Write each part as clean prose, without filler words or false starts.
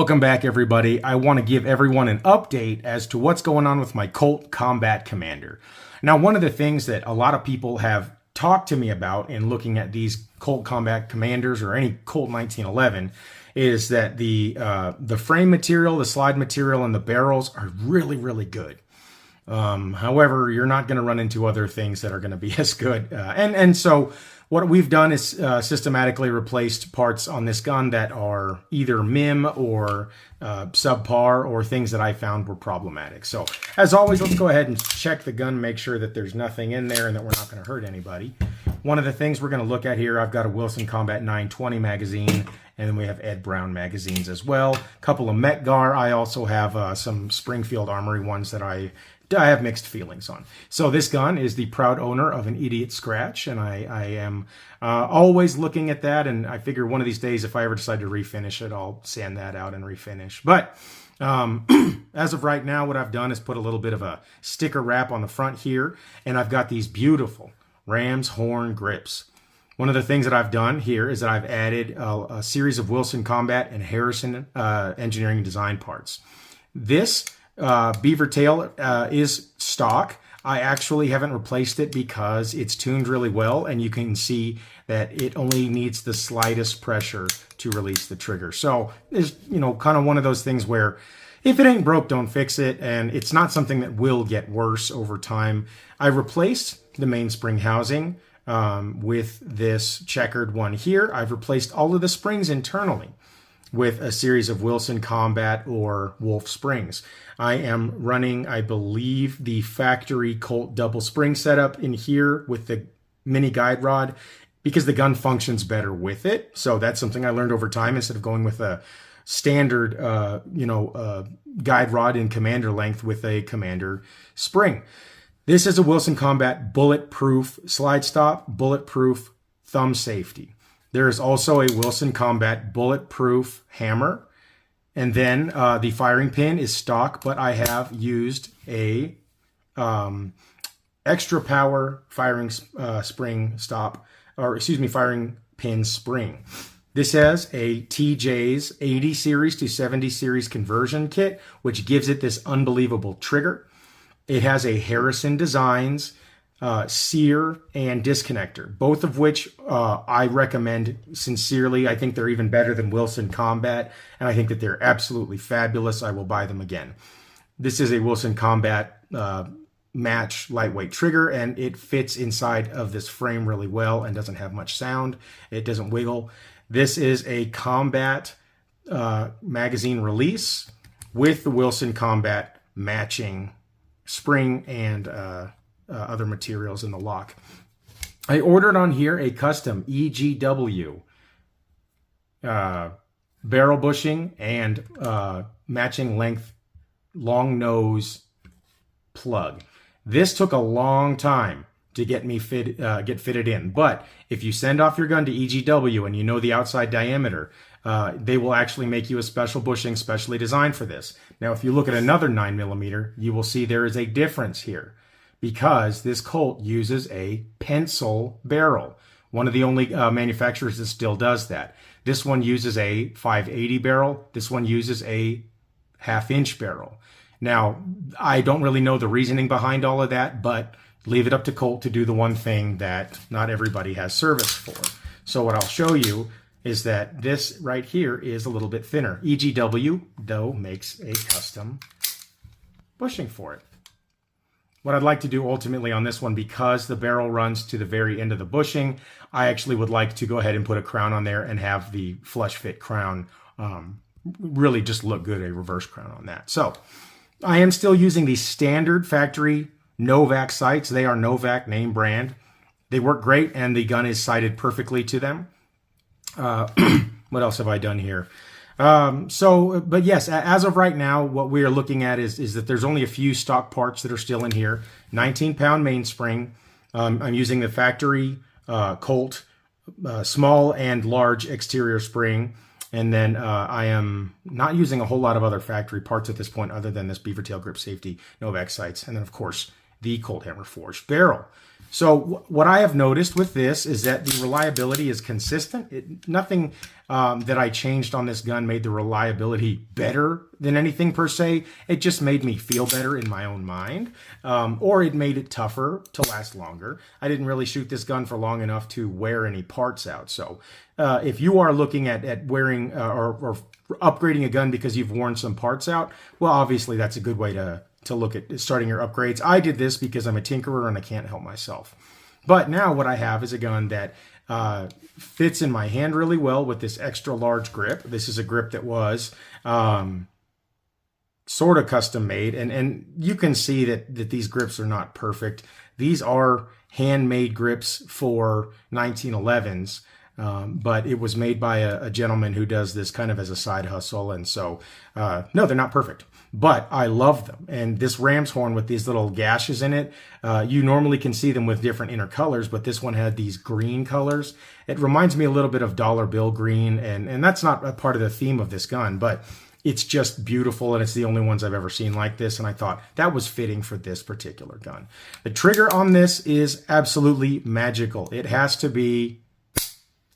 Welcome back, everybody. I want to give everyone an update as to what's going on with my Colt Combat Commander. Now, one of the things that a lot of people have talked to me about in looking at these Colt Combat Commanders or any Colt 1911 is that the frame material, the slide material, and the barrels are really, really good. However, you're not going to run into other things that are going to be as good. And so what we've done is systematically replaced parts on this gun that are either MIM or subpar or things that I found were problematic. So as always, let's go ahead and check the gun, make sure that there's nothing in there and that we're not going to hurt anybody. One of the things we're going to look at here, I've got a Wilson Combat 920 magazine, and then we have Ed Brown magazines as well. A couple of Metgar. I also have some Springfield Armory ones that I have mixed feelings on. So this gun is the proud owner of an Idiot Scratch, and I am always looking at that, and I figure one of these days, if I ever decide to refinish it, I'll sand that out and refinish. But as of right now, what I've done is put a little bit of a sticker wrap on the front here, and I've got these beautiful ram's horn grips. One of the things that I've done here is that I've added a series of Wilson Combat and Harrison engineering design parts. This beaver tail is stock. I actually haven't replaced it because it's tuned really well, and you can see that it only needs the slightest pressure to release the trigger. So it's, kind of one of those things where if it ain't broke, don't fix it, and it's not something that will get worse over time. I replaced the mainspring housing with this checkered one here. I've replaced all of the springs internally with a series of Wilson Combat or Wolf springs. I am running, I believe, the factory Colt double spring setup in here with the mini guide rod because the gun functions better with it. So that's something I learned over time instead of going with a standard, guide rod in commander length with a commander spring. This is a Wilson Combat bulletproof slide stop, bulletproof thumb safety. There is also a Wilson Combat bulletproof hammer. And then the firing pin is stock, but I have used a extra power firing firing pin spring. This has a TJ's 80 series to 70 series conversion kit, which gives it this unbelievable trigger. It has a Harrison Designs sear and disconnector, both of which I recommend sincerely. I think they're even better than Wilson Combat, and I think that they're absolutely fabulous. I will buy them again. This is a Wilson Combat match lightweight trigger, and it fits inside of this frame really well and doesn't have much sound. It doesn't wiggle. This is a Combat magazine release with the Wilson Combat matching spring and other materials in the lock. I ordered on here a custom EGW barrel bushing and matching length long nose plug. This took a long time to get me get fitted in, but if you send off your gun to EGW and you know the outside diameter, they will actually make you a special bushing specially designed for this. Now, if you look at another 9mm, you will see there is a difference here, because this Colt uses a pencil barrel. One of the only manufacturers that still does that. This one uses a 580 barrel. This one uses a 1/2 inch barrel. Now, I don't really know the reasoning behind all of that, but leave it up to Colt to do the one thing that not everybody has service for. So what I'll show you is that this right here is a little bit thinner. EGW, though, makes a custom bushing for it. What I'd like to do ultimately on this one, because the barrel runs to the very end of the bushing, I actually would like to go ahead and put a crown on there and have the flush fit crown really just look good, a reverse crown on that. So I am still using the standard factory Novak sights. They are Novak name brand. They work great, and the gun is sighted perfectly to them. What else have I done here? But yes, as of right now, what we are looking at is that there's only a few stock parts that are still in here. 19-pound mainspring. I'm using the factory Colt small and large exterior spring. And then I am not using a whole lot of other factory parts at this point other than this beaver tail grip safety Novak sights. And then, of course, the Colt Hammer Forged barrel. So what I have noticed with this is that the reliability is consistent. Nothing that I changed on this gun made the reliability better than anything per se. It just made me feel better in my own mind, or it made it tougher to last longer. I didn't really shoot this gun for long enough to wear any parts out. So if you are looking at wearing or upgrading a gun because you've worn some parts out, well, obviously that's a good way to look at starting your upgrades. I did this because I'm a tinkerer and I can't help myself. But now what I have is a gun that fits in my hand really well with this extra large grip. This is a grip that was sort of custom made, and you can see that these grips are not perfect. These are handmade grips for 1911s. But it was made by a gentleman who does this kind of as a side hustle. And so, no, they're not perfect, but I love them. And this ram's horn with these little gashes in it, you normally can see them with different inner colors, but this one had these green colors. It reminds me a little bit of dollar bill green. And that's not a part of the theme of this gun, but it's just beautiful. And it's the only ones I've ever seen like this. And I thought that was fitting for this particular gun. The trigger on this is absolutely magical. It has to be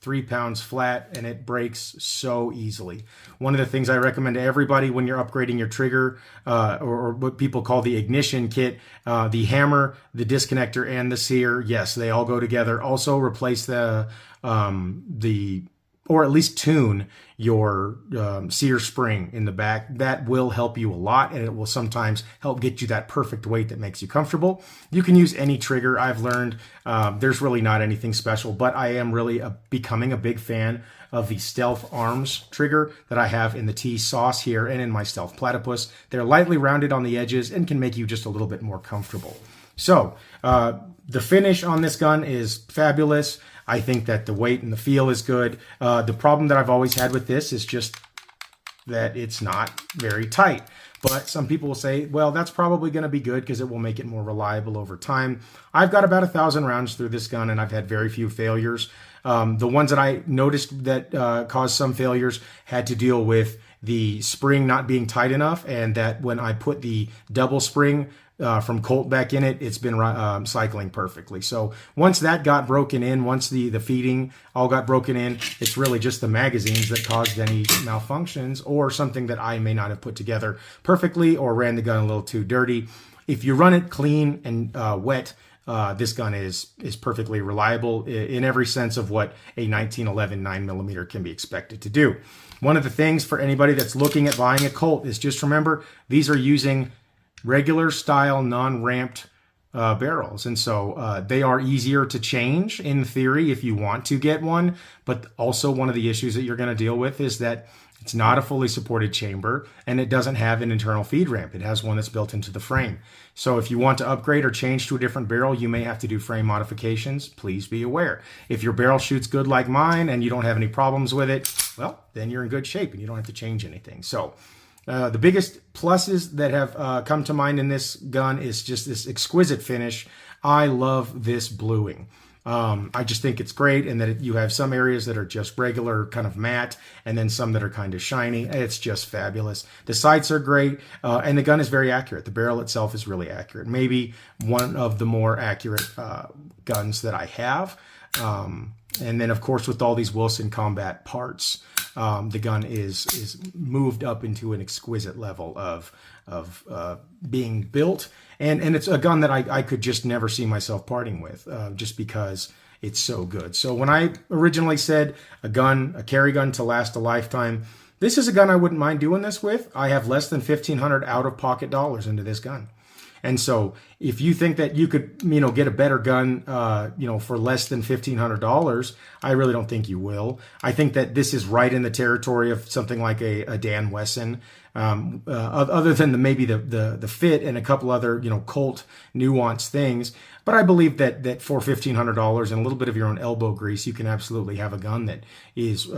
3 pounds flat, and it breaks so easily. One of the things I recommend to everybody when you're upgrading your trigger, or what people call the ignition kit, the hammer, the disconnector, and the sear, yes, they all go together. Also replace or at least tune your sear spring in the back. That will help you a lot, and it will sometimes help get you that perfect weight that makes you comfortable. You can use any trigger. I've learned there's really not anything special, but I am really becoming a big fan of the Stealth Arms trigger that I have in the T-Sauce here and in my Stealth Platypus. They're lightly rounded on the edges and can make you just a little bit more comfortable. So the finish on this gun is fabulous. I think that the weight and the feel is good. The problem that I've always had with this is just that it's not very tight. But some people will say, well, that's probably going to be good because it will make it more reliable over time. I've got about 1,000 rounds through this gun, and I've had very few failures. The ones that I noticed that caused some failures had to deal with the spring not being tight enough, and that when I put the double spring from Colt back in it, it's been cycling perfectly. So once that got broken in, once the feeding all got broken in, it's really just the magazines that caused any malfunctions or something that I may not have put together perfectly or ran the gun a little too dirty. If you run it clean and wet, this gun is perfectly reliable in every sense of what a 1911 9mm can be expected to do. One of the things for anybody that's looking at buying a Colt is just remember, these are using regular style non-ramped barrels. And so they are easier to change in theory if you want to get one. But also one of the issues that you're going to deal with is that it's not a fully supported chamber and it doesn't have an internal feed ramp. It has one that's built into the frame. So if you want to upgrade or change to a different barrel, you may have to do frame modifications. Please be aware. If your barrel shoots good like mine and you don't have any problems with it, well, then you're in good shape and you don't have to change anything. So the biggest pluses that have come to mind in this gun is just this exquisite finish. I love this bluing. I just think it's great, and that you have some areas that are just regular kind of matte and then some that are kind of shiny. It's just fabulous. The sights are great, and the gun is very accurate. The barrel itself is really accurate. Maybe one of the more accurate guns that I have. And then, of course, with all these Wilson Combat parts, the gun is moved up into an exquisite level of being built. And it's a gun that I could just never see myself parting with, just because it's so good. So when I originally said a carry gun to last a lifetime, this is a gun I wouldn't mind doing this with. I have less than $1,500 out-of-pocket dollars into this gun. And so if you think that you could, get a better gun, for less than $1,500, I really don't think you will. I think that this is right in the territory of something like a Dan Wesson, other than maybe the fit and a couple other, Colt nuanced things. But I believe that for $1,500 and a little bit of your own elbow grease, you can absolutely have a gun that is,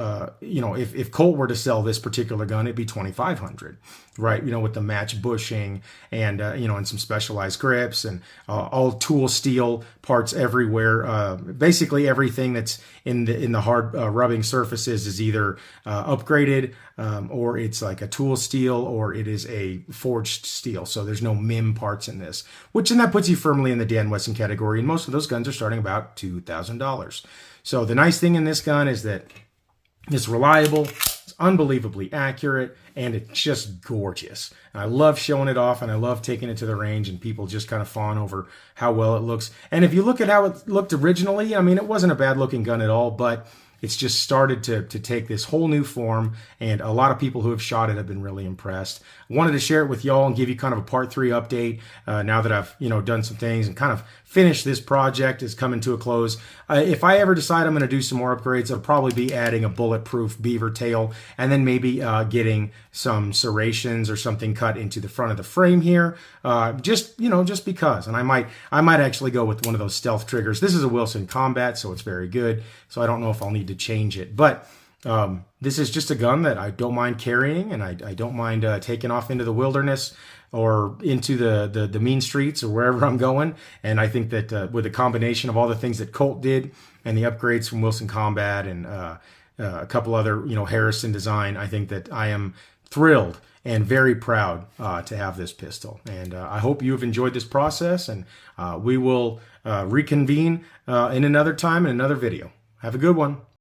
if Colt were to sell this particular gun, it'd be $2,500, right? With the match bushing and and some specialized grips and all tool steel parts everywhere. Basically, everything that's in the hard rubbing surfaces is either upgraded or it's like a tool steel or it is a forged steel. So there's no MIM parts in this, and that puts you firmly in the Dan Wesson category. And most of those guns are starting about $2,000. So the nice thing in this gun is that it's reliable, it's unbelievably accurate, and it's just gorgeous. And I love showing it off, and I love taking it to the range, and people just kind of fawn over how well it looks. And if you look at how it looked originally, I mean, it wasn't a bad-looking gun at all, but it's just started to take this whole new form, and a lot of people who have shot it have been really impressed. I wanted to share it with y'all and give you kind of a part 3 update now that I've done some things and kind of finished this project. Is coming to a close. If I ever decide I'm going to do some more upgrades, I'll probably be adding a bulletproof beaver tail, and then maybe getting some serrations or something cut into the front of the frame here, just because. And I might actually go with one of those stealth triggers. This is a Wilson Combat, so it's very good. So I don't know if I'll need to change it, but this is just a gun that I don't mind carrying, and I don't mind taking off into the wilderness or into the mean streets or wherever I'm going. And I think that with a combination of all the things that Colt did and the upgrades from Wilson Combat and a couple other Harrison design, I think that I am thrilled and very proud to have this pistol. And I hope you've enjoyed this process, and we will reconvene in another time in another video. Have a good one.